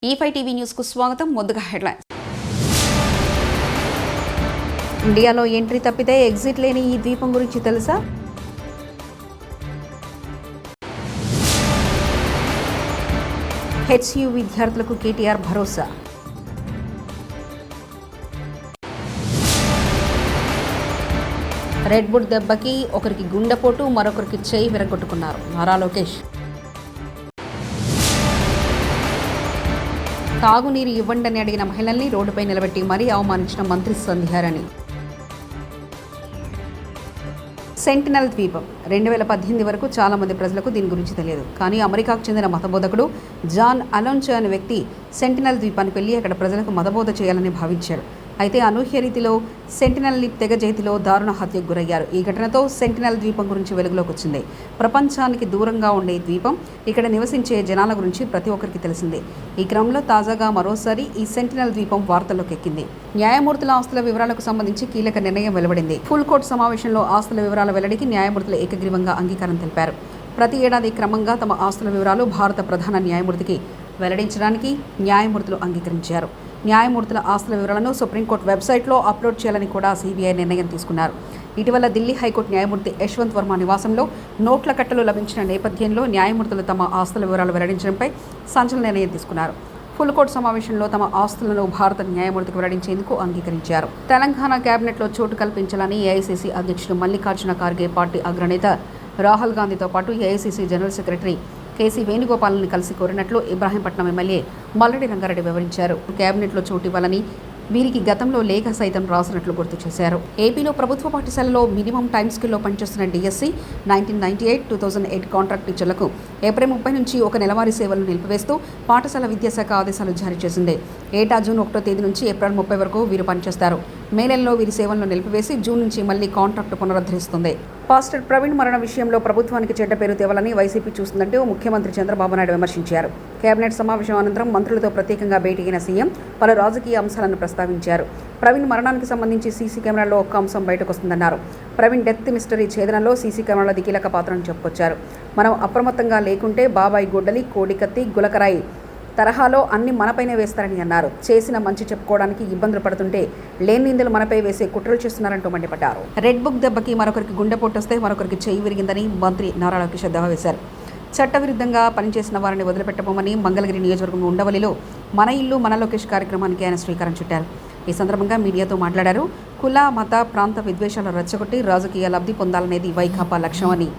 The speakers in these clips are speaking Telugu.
E5 టీవీ న్యూస్ కు స్వాగతం. ముందుగా హెడ్లైన్స్. ఇండియాలో ఎంట్రీ తప్పితే ఎగ్జిట్ లేని ఈ ద్వీపం గురించి తెలుసా? HU విద్యార్థులకు కేటీఆర్ భరోసా. రెడ్ బుల్ దెబ్బకి ఒకరికి గుండెపోటు, మరొకరికి చేయి విరగొట్టుకున్నారు నారా లోకేష్. తాగునీరు ఇవ్వండని అడిగిన మహిళల్ని రోడ్డుపై నిలబెట్టి మరీ అవమానించిన మంత్రి సంధ్యారాణి. సెంటినల్ ద్వీపం 2018 వరకు చాలామంది ప్రజలకు దీని గురించి తెలియదు. కానీ అమెరికాకు చెందిన మతబోధకుడు జాన్ అలోన్చో అనే వ్యక్తి సెంటినల్ ద్వీపానికి వెళ్ళి అక్కడ ప్రజలకు మతబోధ చేయాలని భావించాడు. అయితే అనూహ్య రీతిలో సెంటినల్ తెగ చేతిలో దారుణ హత్యకు గురయ్యారు. ఈ ఘటనతో సెంటినల్ ద్వీపం గురించి వెలుగులోకి వచ్చింది. ప్రపంచానికి దూరంగా ఉండే ద్వీపం, ఇక్కడ నివసించే జనాల గురించి ప్రతి ఒక్కరికి తెలిసిందే. ఈ క్రమంలో తాజాగా మరోసారి ఈ సెంటినల్ ద్వీపం వార్తల్లోకి ఎక్కింది. న్యాయమూర్తుల ఆస్తుల వివరాలకు సంబంధించి కీలక నిర్ణయం వెలువడింది. ఫుల్ కోర్టు సమావేశంలో ఆస్తుల వివరాల వెల్లడికి న్యాయమూర్తులు ఏకగ్రీవంగా అంగీకారం తెలిపారు. ప్రతి ఏడాది క్రమంగా తమ ఆస్తుల వివరాలు భారత ప్రధాన న్యాయమూర్తికి వెల్లడించడానికి న్యాయమూర్తులు అంగీకరించారు. న్యాయమూర్తుల ఆస్తుల వివరాలను సుప్రీంకోర్టు వెబ్సైట్లో అప్లోడ్ చేయాలని కూడా సిబిఐ నిర్ణయం తీసుకున్నారు. ఇటీవల ఢిల్లీ హైకోర్టు న్యాయమూర్తి యశ్వంత్ వర్మ నివాసంలో నోట్ల కట్టలు లభించిన నేపథ్యంలో న్యాయమూర్తులు తమ ఆస్తుల వివరాలు వెల్లడించడంపై సంచలన నిర్ణయం తీసుకున్నారు. ఫుల్ కోర్టు సమావేశంలో తమ ఆస్తులను భారత న్యాయమూర్తికి వెల్లడించేందుకు అంగీకరించారు. తెలంగాణ కేబినెట్లో చోటు కల్పించాలని ఏఐసీసీ అధ్యక్షుడు మల్లికార్జున ఖార్గే పార్టీ అగ్రనేత రాహుల్ గాంధీతో పాటు ఏఐసీసీ జనరల్ సెక్రటరీ కేసీ వేణుగోపాల్ని కలిసి కోరినట్లు ఇబ్రాహీంపట్నం ఎమ్మెల్యే మల్లెడి రంగారెడ్డి వివరించారు. కేబినెట్లో చోటు ఇవ్వాలని వీరికి గతంలో లేఖ సైతం రాసినట్లు గుర్తు చేశారు. ఏపీలో ప్రభుత్వ పాఠశాలలో మినిమం టైమ్ స్కిల్లో పనిచేస్తున్న డిఎస్సి 1998-2008 కాంట్రాక్ట్ టీచర్లకు ఏప్రిల్ 30 నుంచి ఒక నెలవారీ సేవలను నిలిపివేస్తూ పాఠశాల విద్యాశాఖ ఆదేశాలు జారీ చేసింది. ఏటా జూన్ 1వ తేదీ నుంచి ఏప్రిల్ 30 వరకు వీరు పనిచేస్తారు. మే నెలలో వీరి సేవలను నిలిపివేసి జూన్ నుంచి మళ్లీ కాంట్రాక్టు పునరుద్ధరిస్తుంది. పాస్టర్ ప్రవీణ్ మరణ విషయంలో ప్రభుత్వానికి చెడ్డ పేరు తేవాలని వైసీపీ చూస్తుందంటూ ముఖ్యమంత్రి చంద్రబాబు నాయుడు విమర్శించారు. కేబినెట్ సమావేశం అనంతరం మంత్రులతో ప్రత్యేకంగా భేటీ అయిన సీఎం పలు రాజకీయ అంశాలను ప్రస్తావించారు. ప్రవీణ్ మరణానికి సంబంధించి సీసీ కెమెరాల్లో ఒక్క అంశం బయటకు వస్తుందన్నారు. ప్రవీణ్ డెత్ మిస్టరీ ఛేదనలో సీసీ కెమెరాలది కీలక పాత్రను చెప్పుకొచ్చారు. మనం అప్రమత్తంగా లేకుంటే బాబాయి గొడ్డలి, కోడికత్తి, గులకరాయి తరహాలో అన్ని మనపైనే వేస్తారని అన్నారు. చేసిన మంచి చెప్పుకోవడానికి ఇబ్బందులు పడుతుంటే లేని నిందలు మనపై వేసే కుట్రలు చేస్తున్నారంటూ మండిపడ్డారు. రెడ్ బుక్ దెబ్బకి మరొకరికి గుండెపోటు వస్తే మరొకరికి చేయి విరిగిందని మంత్రి నారా లోకేష్ ఎద్దేవా వేశారు. చట్టవిరుద్ధంగా పనిచేసిన వారిని వదిలిపెట్టబోమని మంగళగిరి నియోజకవర్గం ఉండవల్లిలో మన ఇల్లు మన లోకేష్ కార్యక్రమానికి ఆయన శ్రీకారం చుట్టారు. ఈ సందర్భంగా మీడియాతో మాట్లాడారు. కుల, మత, ప్రాంత విద్వేషాలు రెచ్చగొట్టి రాజకీయ లబ్ధి పొందాలనేది వైకాపా లక్ష్యం అని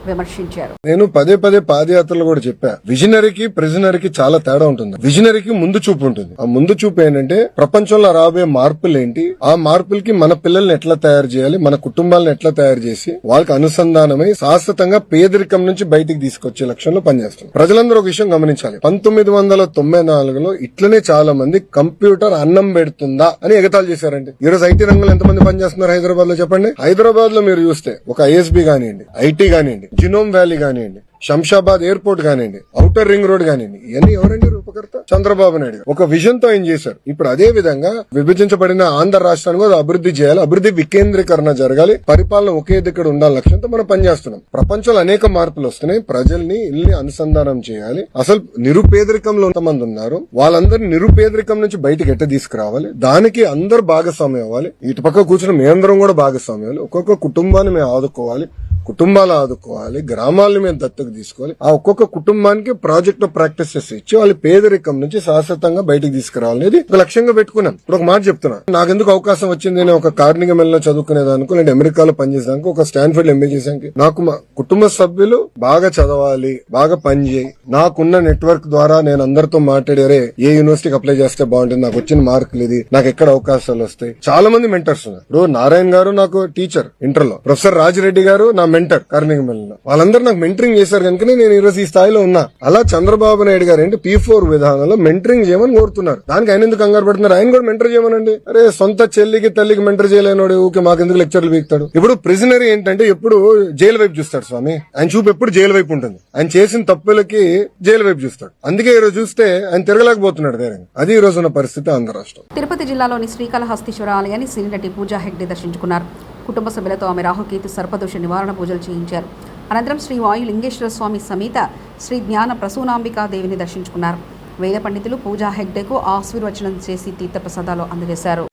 విమర్శించారు. నేను పదే పదే పాదయాత్రలు కూడా చెప్పా, విజనరీకి ప్రిజనరీకి చాలా తేడా ఉంటుంది. విజనరీకి ముందు చూపు ఉంటుంది. ఆ ముందు చూపు ఏంటంటే ప్రపంచంలో రాబోయే మార్పులు ఏంటి, ఆ మార్పులకి మన పిల్లల్ని ఎట్లా తయారు చేయాలి, మన కుటుంబాలను ఎట్లా తయారు చేసి వాళ్ళకి అనుసంధానమై శాశ్వతంగా పేదరికం నుంచి బయటికి తీసుకొచ్చే లక్ష్యంలో పనిచేస్తుంది. ప్రజలందరూ ఒక విషయం గమనించాలి. 1994లో ఇట్లనే చాలా మంది కంప్యూటర్ అన్నం పెడుతుందా అని ఎగతాళి చేశారండి. ఈరోజు ఐటీ రంగంలో ఎంతమంది పనిచేస్తున్నారు హైదరాబాద్ లో చెప్పండి. హైదరాబాద్ లో మీరు చూస్తే ఒక ఐఎస్బీ కానివ్వండి, ఐటీ కానివ్వండి, జినోమ్ వ్యాలీ కానివ్వండి, శంషాబాద్ ఎయిర్పోర్ట్ కానివ్వండి, ఔటర్ రింగ్ రోడ్ కానివ్వండి, ఇవన్నీ ఎవరండి రూపకర్త? చంద్రబాబు నాయుడు. ఒక విజన్ తో ఏం చేశారు. ఇప్పుడు అదే విధంగా విభజించబడిన ఆంధ్ర రాష్ట్రాన్ని కూడా అభివృద్ధి చేయాలి, అభివృద్ధి వికేంద్రీకరణ జరగాలి, పరిపాలన ఒకే దగ్గర ఉండాలి లక్ష్యంతో మనం పనిచేస్తున్నాం. ప్రపంచంలో అనేక మార్పులు వస్తున్నాయి. ప్రజల్ని ఇల్లు అనుసంధానం చేయాలి. అసలు నిరుపేదరికంలో ఎంతమంది ఉన్నారు, వాళ్ళందరినీ నిరుపేదరికం నుంచి బయటకు ఎట్ట తీసుకురావాలి, దానికి అందరు భాగస్వామ్యం అవ్వాలి. ఇటు పక్క కూర్చుని మేమందరం కూడా భాగస్వామ్యం అవ్వాలి. ఒక్కొక్క కుటుంబాన్ని మేము ఆదుకోవాలి, కుటుంబాలు ఆదుకోవాలి, గ్రామాలను మేము దత్తకు తీసుకోవాలి. ఆ ఒక్కొక్క కుటుంబానికి ప్రాజెక్ట్ ప్రాక్టీసెస్ ఇచ్చి వాళ్ళు పేదరికం నుంచి శాశ్వతంగా బయటకు తీసుకురావాలనేది ఒక లక్ష్యంగా పెట్టుకున్నాం. ఇప్పుడు ఒక మాట చెప్తున్నా, నాకెందుకు అవకాశం వచ్చింది, నేను ఒక కార్నింగ్ మెల్లో చదువుకునేదానికి, నేను అమెరికాలో పనిచేసానికి, ఒక స్టాన్ఫర్డ్ ఎంబీ చేసానికి, నాకు మా కుటుంబ సభ్యులు బాగా చదవాలి, బాగా పనిచేయి, నాకున్న నెట్వర్క్ ద్వారా నేను అందరితో మాట్లాడారే ఏ యూనివర్సిటీకి అప్లై చేస్తే బాగుంటుంది, నాకు వచ్చిన మార్కులు ఇది, నాకు ఎక్కడ అవకాశాలు వస్తాయి. చాలా మంది మెంటర్స్ ఉన్నారు. ఇప్పుడు నారాయణ గారు నాకు టీచర్ ఇంటర్ లో, ప్రొఫెసర్ రాజిరెడ్డి గారు నా మెంటర్ కార్నింగ్ మెల్లో, వాళ్ళందరూ నాకు మెంటరింగ్ చేశారు కనుకనే నేను ఈరోజు ఈ స్థాయిలో ఉన్నా. అలా చంద్రబాబు నాయుడు గారు ఏంటి P4 విధానంలో మెంటరింగ్ చేయమని కోరుతున్నారు. దానికి ఆయన ఎందుకు కంగారు పడుతున్నారు? ఆయన కూడా మెంటర్ చేయమనండి. అరే సొంత చెల్లికి తల్లికి మెంటర్ చేయలేనోడు ఊకే మాకెందుకు లెక్చర్లు వీక్తాడు. ఇప్పుడు ప్రిజనరీ ఏంటంటే ఎప్పుడు జైలు వైపు చూస్తాడు స్వామి. ఆయన చూపు ఎప్పుడు జైలు వైపు ఉంటుంది. ఆయన చేసిన తప్పులకి జైలు వైపు చూస్తాడు. అందుకే ఈ రోజు చూస్తే ఆయన తిరగలేకపోతున్నాడు ధైర్యంగా. అది ఈ రోజు ఉన్న పరిస్థితి ఆంధ్ర రాష్ట్రం. తిరుపతి జిల్లాలోని శ్రీకాళహస్తీశ్వర ఆలయాన్ని సినీ నటి పూజా హెగ్డే దర్శించుకున్నారు. కుటుంబ సభ్యులతో ఆమె రాహుకేతు సర్పదోష నివారణ పూజలు చేయించారు. అనంతరం శ్రీ వాయు లింగేశ్వర స్వామి సమేత శ్రీ జ్ఞాన ప్రసూనాంబికా దేవిని దర్శించుకున్నారు. వేద పండితులు పూజా హెగ్డేకు ఆశీర్వచనం చేసి తీర్థప్రసాదాలు అందజేశారు.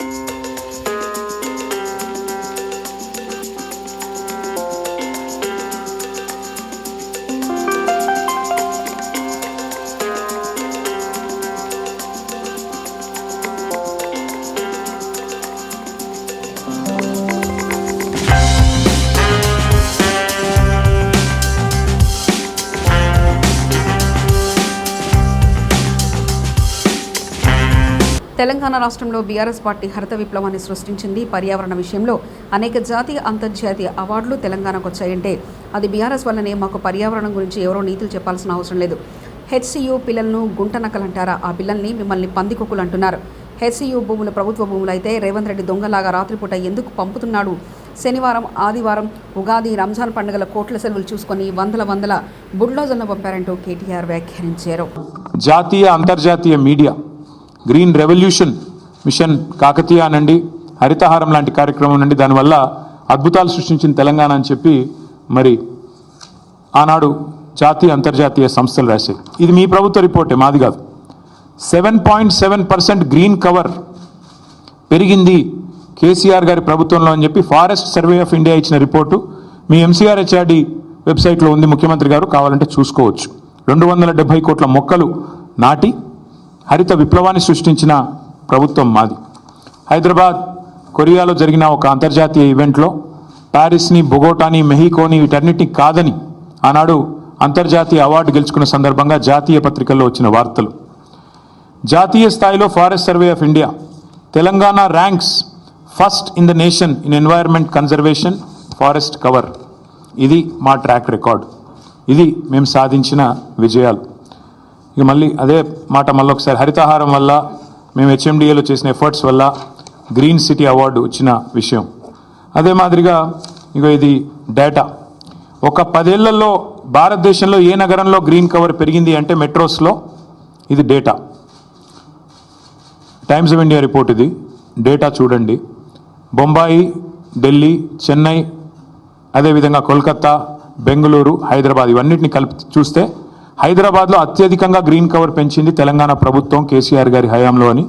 తెలంగాణ రాష్ట్రంలో బీఆర్ఎస్ పార్టీ హరిత విప్లవాన్ని సృష్టించింది. పర్యావరణ విషయంలో అనేక జాతీయ అంతర్జాతీయ అవార్డులు తెలంగాణకు వచ్చాయంటే అది బీఆర్ఎస్ వల్లనే. మాకు పర్యావరణం గురించి ఎవరో నీతులు చెప్పాల్సిన అవసరం లేదు. హెచ్సియు పిల్లలను గుంటనక్కలంటారా? ఆ పిల్లల్ని మిమ్మల్ని పందికొక్కులు అంటున్నారు. హెచ్సియు భూములు ప్రభుత్వ భూములు అయితే రేవంత్ రెడ్డి దొంగలాగా రాత్రిపూట ఎందుకు పంపుతున్నాడు? శనివారం, ఆదివారం, ఉగాది, రంజాన్ పండుగల కోట్ల సెలవులు చూసుకొని వందల బుల్డోజర్లను పంపారంటూ కేటీఆర్ వ్యాఖ్యానించారు. జాతీయ అంతర్జాతీయ media green revolution mission Kakatiya అనండి, హరితహారం లాంటి కార్యక్రమం నుండి దానివల్ల అద్భుతాలు సృష్టించిన తెలంగాణ అని చెప్పి మరి ఆనాడు జాతీయ అంతర్జాతీయ సంస్థలు రాశాయి. ఇది మీ ప్రభుత్వ రిపోర్టే, మాది కాదు. 7.7% గ్రీన్ కవర్ పెరిగింది కేసీఆర్ గారి ప్రభుత్వంలో అని చెప్పి ఫారెస్ట్ సర్వే ఆఫ్ ఇండియా ఇచ్చిన రిపోర్టు మీ MCRHRD వెబ్సైట్లో ఉంది. ముఖ్యమంత్రి గారు కావాలంటే చూసుకోవచ్చు. 270 కోట్ల మొక్కలు నాటి హరిత విప్లవాన్ని సృష్టించిన ప్రభుత్వం మాది. హైదరాబాద్, కొరియాలో జరిగిన ఒక అంతర్జాతీయ ఈవెంట్లో ప్యారిస్ని, బొగోటాని, మెహికోని వీటన్నిటిని కాదని ఆనాడు అంతర్జాతీయ అవార్డు గెలుచుకున్న సందర్భంగా జాతీయ పత్రికల్లో వచ్చిన వార్తలు. జాతీయ స్థాయిలో forest survey of India Telangana ranks first in the nation in environment conservation forest cover. ఇది మా ట్రాక్ రికార్డ్, ఇది మేము సాధించిన విజయాలు. ఇక మళ్ళీ అదే మాట మళ్ళొకసారి, హరితహారం వల్ల మేము HMDAలో చేసిన ఎఫర్ట్స్ వల్ల గ్రీన్ సిటీ అవార్డు వచ్చిన విషయం. అదే మాదిరిగా ఇక ఇది డేటా. ఒక 10 ఏళ్లలో భారతదేశంలో ఏ నగరంలో గ్రీన్ కవర్ పెరిగింది అంటే మెట్రోస్లో. ఇది data, times of India report. ఇది డేటా చూడండి. బొంబాయి, ఢిల్లీ, చెన్నై, అదేవిధంగా కోల్కతా, బెంగళూరు, హైదరాబాద్ ఇవన్నిటిని కలిపి చూస్తే హైదరాబాద్లో అత్యధికంగా గ్రీన్ కవర్ పెంచింది తెలంగాణ ప్రభుత్వం కేసీఆర్ గారి హయాంలో అని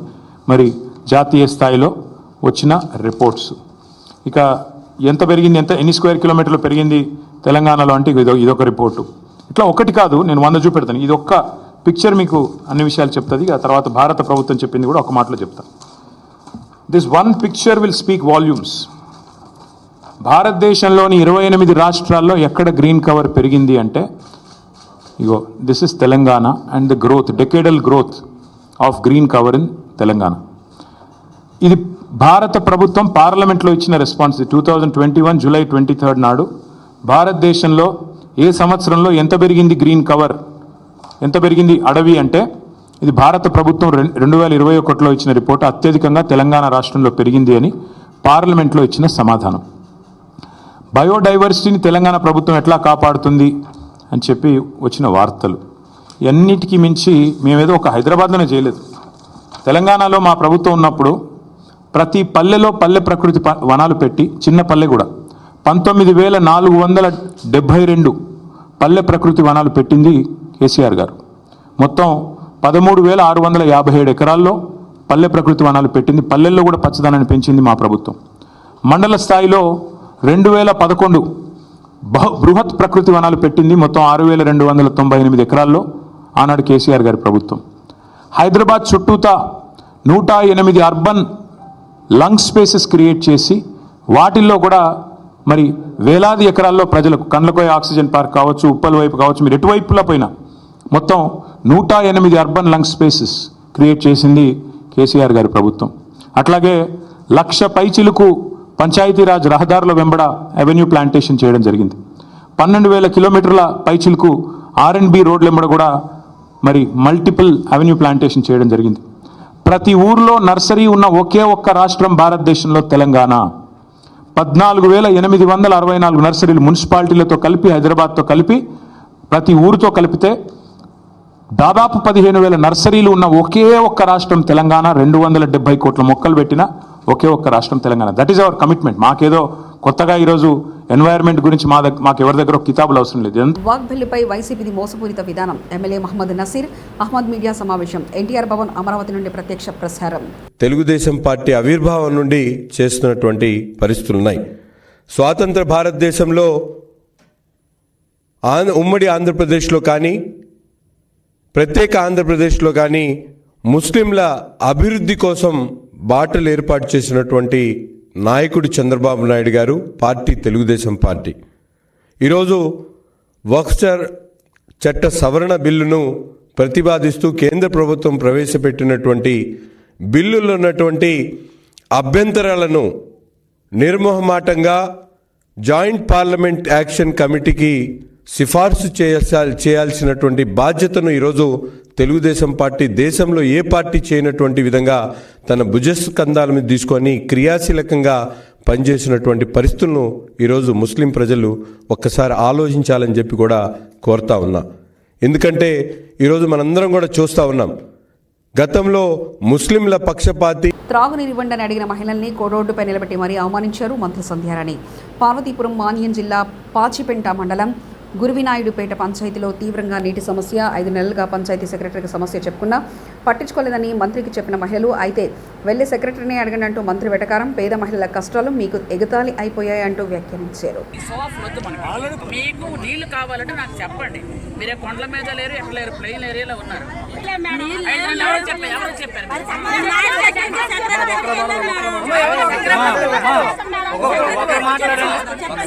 మరి జాతీయ స్థాయిలో వచ్చిన రిపోర్ట్స్. ఇక ఎంత పెరిగింది, ఎన్ని స్క్వేర్ కిలోమీటర్లు పెరిగింది తెలంగాణలో అంటే ఇదొక రిపోర్టు. ఇట్లా ఒకటి కాదు, నేను 100 చూపెడతాను. ఇది ఒక్క పిక్చర్ మీకు అన్ని విషయాలు చెప్తుంది. ఆ తర్వాత భారత ప్రభుత్వం చెప్పింది కూడా ఒక మాటలో చెప్తాను. This one picture will speak volumes. భారతదేశంలోని 28 రాష్ట్రాల్లో ఎక్కడ గ్రీన్ కవర్ పెరిగింది అంటే ఇగో this is Telangana and the growth, decadal growth of green cover in Telangana. ఇది భారత ప్రభుత్వం పార్లమెంట్లో ఇచ్చిన రెస్పాన్స్. 2021 జూలై 23 నాడు భారతదేశంలో ఏ సంవత్సరంలో ఎంత పెరిగింది గ్రీన్ కవర్, ఎంత పెరిగింది అడవి అంటే ఇది భారత ప్రభుత్వం 2021లో ఇచ్చిన రిపోర్ట్. అత్యధికంగా తెలంగాణ రాష్ట్రంలో పెరిగింది అని పార్లమెంట్లో ఇచ్చిన సమాధానం. బయోడైవర్సిటీని తెలంగాణ ప్రభుత్వం ఎట్లా కాపాడుతుంది అని చెప్పి వచ్చిన వార్తలు. అన్నిటికీ మించి మేమేదో ఒక హైదరాబాద్లోనే చేయలేదు. తెలంగాణలో మా ప్రభుత్వం ఉన్నప్పుడు ప్రతి పల్లెలో పల్లె ప్రకృతి వనాలు పెట్టి, చిన్న పల్లె కూడా 19,472 పల్లె ప్రకృతి వనాలు పెట్టింది కేసీఆర్ గారు. మొత్తం 13,657 ఎకరాల్లో పల్లె ప్రకృతి వనాలు పెట్టింది. పల్లెల్లో కూడా పచ్చదనాన్ని పెంచింది మా ప్రభుత్వం. మండల స్థాయిలో 2011 బృహత్ ప్రకృతి వనాలు పెట్టింది. మొత్తం 6,298 ఎకరాల్లో ఆనాడు కేసీఆర్ గారి ప్రభుత్వం. హైదరాబాద్ చుట్టూతా 108 అర్బన్ లంగ్ స్పేసెస్ క్రియేట్ చేసి వాటిల్లో కూడా మరి వేలాది ఎకరాల్లో ప్రజలకు కండ్లకోయ ఆక్సిజన్ పార్క్ కావచ్చు, ఉప్పల్ వైపు కావచ్చు, మీరు ఎటువైపులా పోయినా మొత్తం 108 అర్బన్ లంగ్ స్పేసెస్ క్రియేట్ చేసింది కేసీఆర్ గారి ప్రభుత్వం. అట్లాగే 1,00,000 పైచిలుకు పంచాయతీరాజ్ రహదారుల వెంబడ అవెన్యూ ప్లాంటేషన్ చేయడం జరిగింది. 12,000 కిలోమీటర్ల పైచిలుకు R&B రోడ్ల వెంబడ కూడా మరి మల్టిపుల్ అవెన్యూ ప్లాంటేషన్ చేయడం జరిగింది. ప్రతి ఊర్లో నర్సరీ ఉన్న ఒకే ఒక్క రాష్ట్రం భారతదేశంలో తెలంగాణ. 14,864 నర్సరీలు మున్సిపాలిటీలతో కలిపి, హైదరాబాద్తో కలిపి, ప్రతి ఊరితో కలిపితే దాదాపు 15,000 నర్సరీలు ఉన్న ఒకే ఒక్క రాష్ట్రం తెలంగాణ. 270 కోట్ల మొక్కలు పెట్టిన ఒకే ఒక్క రాష్ట్రం Telangana. That is our commitment. మాకేదో కొత్తగా ఈరోజు ఎన్వైరన్మెంట్ గురించి మాకు ఎవరి దగ్గర ఒక కితాబులు అవసరం లేదు. వాగ్ బిల్లుపై వైసీపీది మోసపూరిత విధానం. ఎమ్మెల్యే మహమ్మద్ నసీర్ అహ్మద్ మీడియా సమావేశం. ఎన్టీఆర్ భవన్ అమరావతి నుండి ప్రత్యక్ష ప్రసారం. తెలుగుదేశం పార్టీ ఆవిర్భావం నుండి చేస్తున్నటువంటి పరిస్థితులున్నాయి. స్వాతంత్ర భారతదేశంలో ఉమ్మడి ఆంధ్రప్రదేశ్లో కానీ ప్రత్యేక ఆంధ్రప్రదేశ్లో కానీ ముస్లింల అభివృద్ధి కోసం బాటలు ఏర్పాటు చేసినటువంటి నాయకుడు చంద్రబాబు నాయుడు గారు, పార్టీ తెలుగుదేశం పార్టీ. ఈరోజు వక్ఫ్ చట్ట సవరణ బిల్లును ప్రతిపాదిస్తూ కేంద్ర ప్రభుత్వం ప్రవేశపెట్టినటువంటి బిల్లులో ఉన్నటువంటి అభ్యంతరాలను నిర్మోహమాటంగా జాయింట్ పార్లమెంట్ యాక్షన్ కమిటీకి సిఫార్సు చేయాల్సినటువంటి బాధ్యతను ఈరోజు తెలుగుదేశం పార్టీ దేశంలో ఏ పార్టీ చేయనటువంటి విధంగా తన భుజస్కంధాల మీద తీసుకొని క్రియాశీలకంగా పనిచేసినటువంటి పరిస్థితులను ఈరోజు ముస్లిం ప్రజలు ఒక్కసారి ఆలోచించాలని చెప్పి కూడా కోరుతా ఉన్నా. ఎందుకంటే ఈరోజు మనందరం కూడా చూస్తూ ఉన్నాం, గతంలో ముస్లింల పక్షపాతి. త్రాగునీరు ఇవ్వండి అని అడిగిన మహిళల్ని రోడ్డుపై నిలబెట్టి మరీ అవమానించారు మంత్రి సంధ్యారాణి. పార్వతీపురం మాన్యం జిల్లా పాచిపెంట మండలం గురువినాయుడుపేట పంచాయతీలో తీవ్రంగా నీటి సమస్య. 5 నెలలుగా పంచాయతీ సెక్రటరీకి సమస్య చెప్పుకున్నా పట్టించుకోలేదని మంత్రికి చెప్పిన మహిళలు, అయితే వెళ్లి సెక్రటరీని అడగండి అంటూ మంత్రి వెటకారం. పేద మహిళల కష్టాలు మీకు ఎగతాళి అయిపోయాయంటూ వ్యాఖ్యానించారు. మీకు నీళ్లు కావాలంటే నాకు చెప్పండి. మీరే కొండల మీద లేరు, ఎక్కడ లేరు, ప్లెయిన్ ఏరియాలో ఉన్నారు.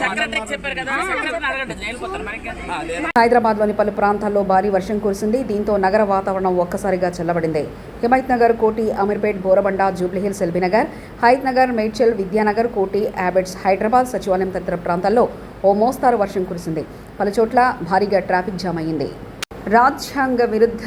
సెక్రటరీకి చెప్పారు కదా, సెక్రటరీని అడగండి, నేర్పుతాను. హైదరాబాద్లోని పలు ప్రాంతాల్లో భారీ వర్షం కురిసింది. దీంతో నగర వాతావరణం ఒక్కసారిగా చల్లబడింది. హిమాయత్ నగర్, కోటి, అమీర్పేట్, బోరబండ, జూబ్లీహిల్స్, ఎల్బీనగర్, హయత్ నగర్, మేడ్చల్, విద్యానగర్, కోటి, యాబెట్స్, హైదరాబాద్ సచివాలయం తదితర ప్రాంతాల్లో ఓ మోస్తారు వర్షం కురిసింది. పలు చోట్ల భారీగా ట్రాఫిక్ జామ్ అయింది. రాజ్యాంగ విరుద్ధ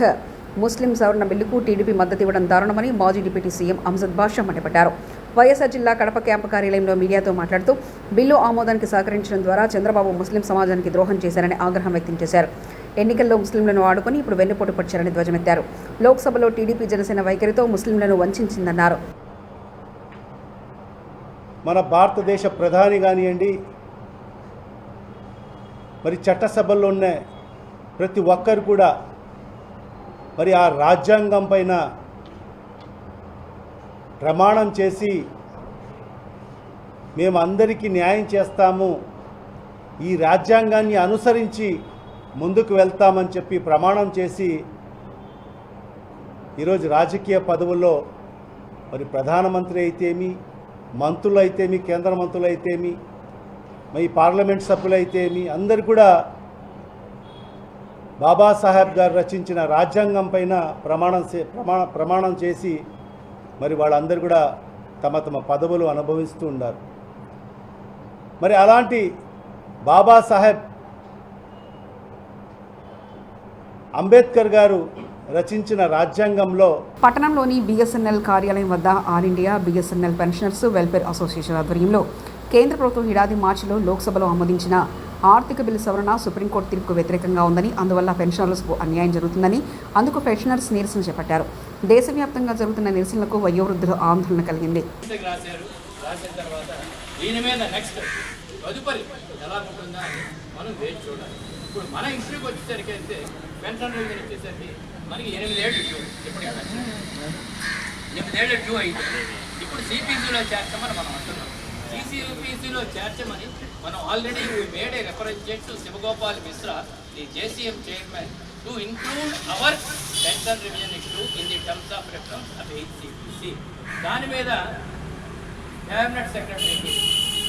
ముస్లిం సవరణ బిల్లుకు టీడీపీ మద్దతు ఇవ్వడం దారుణమని మాజీ డిప్యూటీ సీఎం అమ్జద్ బాషా మండిపడ్డారు. వైఎస్ఆర్ జిల్లా కడప క్యాంపు కార్యాలయంలో మీడియాతో మాట్లాడుతూ బిల్లు ఆమోదానికి సహకరించడం ద్వారా చంద్రబాబు ముస్లిం సమాజానికి ద్రోహం చేశారని ఆగ్రహం వ్యక్తం చేశారు. ఎన్నికల్లో ముస్లింలను ఆడుకుని ఇప్పుడు వెన్నుపోటు పడ్డారని ధ్వజమెత్తారు. లోక్సభలో టీడీపీ జనసేన వైఖరితో ముస్లింలను వంచిందన్నారు. మన భారతదేశ ప్రధాని కానివ్వండి, మరి చట్టసభల్లో ఉన్న ప్రతి ఒక్కరు కూడా మరి ఆ రాజ్యాంగం పైన ప్రమాణం చేసి మేము అందరికీ న్యాయం చేస్తాము, ఈ రాజ్యాంగాన్ని అనుసరించి ముందుకు వెళ్తామని చెప్పి ప్రమాణం చేసి ఈరోజు రాజకీయ పదవుల్లో మరి ప్రధానమంత్రి అయితేమి, మంత్రులు అయితేమి, కేంద్ర మంత్రులు అయితేమి, మరి పార్లమెంట్ సభ్యులు అయితేమి, అందరు కూడా బాబాసాహెబ్ గారు రచించిన రాజ్యాంగం పైన ప్రమాణం చేసి మరి వాళ్ళందరూ కూడా తమ తమ పదవులు అనుభవిస్తూ ఉన్నారు. మరి అలాంటి బాబాసాహెబ్ అంబేద్కర్ గారు రచించిన రాజ్యాంగంలో పట్టణంలోని బిఎస్ఎన్ఎల్ కార్యాలయం వద్ద all India BSNL pensioners welfare association ఆధ్వర్యంలో కేంద్ర ప్రభుత్వం ఏడాది మార్చిలో లోక్సభలో ఆమోదించిన ఆర్థిక బిల్లు సవరణ సుప్రీంకోర్టు తీర్పుకు వ్యతిరేకంగా ఉందని, అందువల్ల పెన్షనర్లకు అన్యాయం జరుగుతుందని అందుకు పెన్షనర్స్ నిరసన చేపట్టారు. దేశవ్యాప్తంగా జరుగుతున్న నిరసనలకు వయోవృద్ధులు ఆందోళన కలిగింది. ఇప్పుడు సిపిసిలో చేర్చమని మనం అంటున్నాం. సిసిపిసిలో చేర్చమని మనం already made a representation to Shivagopal Mishra, the JCM chairman, to include our pension revision issue in the terms of reference of HCPC. దాని మీద క్యాబినెట్ సెక్రటరీకి,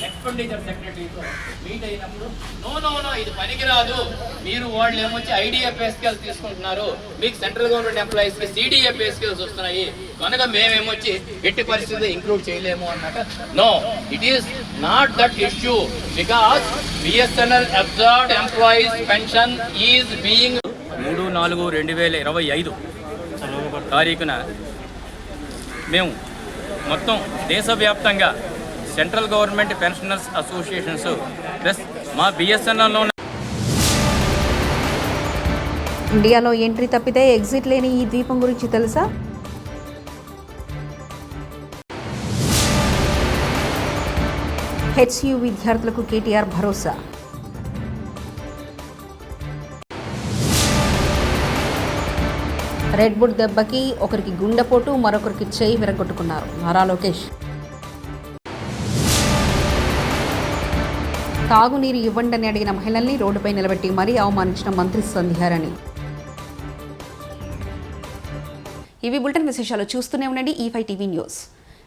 ఎక్స్పెండిచర్ సెక్రటరీతో మీట్ అయినప్పుడు నో ఇది పనికిరాదు, మీరు వాళ్ళు ఏమొచ్చి ఐడియా పే స్కేల్స్ తీసుకుంటున్నారు, మీకు సెంట్రల్ గవర్నమెంట్ ఎంప్లాయీస్కి సిడిఏ పే స్కేల్స్ వస్తున్నాయి కనుక మేమేమొచ్చి ఎట్టి పరిస్థితి ఇంక్లూడ్ చేయలేము అన్నట్ట. No, it is not that issue, because BSNL absorbed employees pension is being 3/4/2025 తారీఖున మేము మొత్తం దేశవ్యాప్తంగా central government pensioners associations plus మా బిఎస్ఎన్ఎల్లో ఇండియాలో ఎంట్రీ తప్పితే ఎగ్జిట్ లేని ఈ ద్వీపం గురించి తెలుసా? హెచ్యు విద్యార్థులకు కేటీఆర్ భరోసా. రెడ్ బుల్ దెబ్బకి ఒకరికి గుండెపోటు, మరొకరికి చేయి విరగొట్టుకున్నారు నారా లోకేష్. తాగునీరు ఇవ్వండని అడిగిన మహిళల్ని రోడ్డుపై నిలబెట్టి మరీ అవమానించిన మంత్రి సంధ్యారాణి. ఇవి బులెటిన్ విశేషాలు. చూస్తూనే ఉండండి E5 టీవీ న్యూస్.